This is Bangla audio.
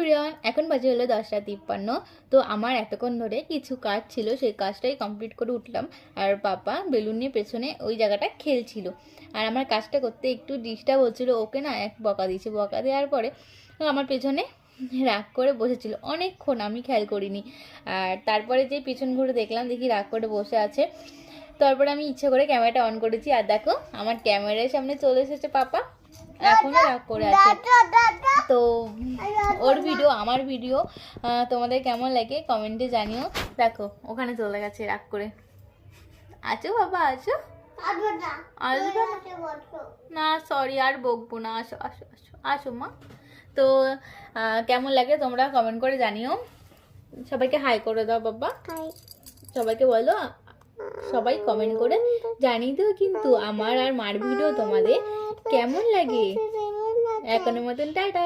এভরিওয়ান, এখন বাজে হলো 10:53। তো আমার এতক্ষণ ধরে কিছু কাজ ছিল, সেই কাজটাই কমপ্লিট করে উঠলাম। আর পাপা বেলুন নিয়ে পেছনে ওই জায়গাটা খেলছিল, আর আমার কাজটা করতে একটু ডিস্টার্ব হচ্ছিলো। ওকে না এক বকা দিয়েছে, বকা দেওয়ার পরে আমার পেছনে রাগ করে বসেছিল অনেকক্ষণ, আমি খেয়াল করিনি। আর তারপরে যে পিছন ঘুরে দেখলাম, দেখি রাগ করে বসে আছে। তারপরে আমি ইচ্ছে করে ক্যামেরাটা অন করেছি, আর দেখো আমার ক্যামেরার সামনে চলে এসেছে পাপা, এখনো রাগ করে আছে। তো ওর ভিডিও আমার ভিডিও তোমাদের কেমন লাগে কমেন্টে জানিও। দেখো ওখানে চলে গেছে রাগ করে। আছো বাবা, আছো? আসবে না, সরি আর বকবো না, আসো আসো আসো আসো মা। তো কেমন লাগে তোমরা কমেন্ট করে জানিও। সবাইকে হাই করে দাও বাবা, সবাইকে বলো। সবাই কমেন্ট করে জানিয়ে দিও কিন্তু আমার আর মার ভিডিও তোমাদের কেমন লাগে। এখনের মতন টাটা।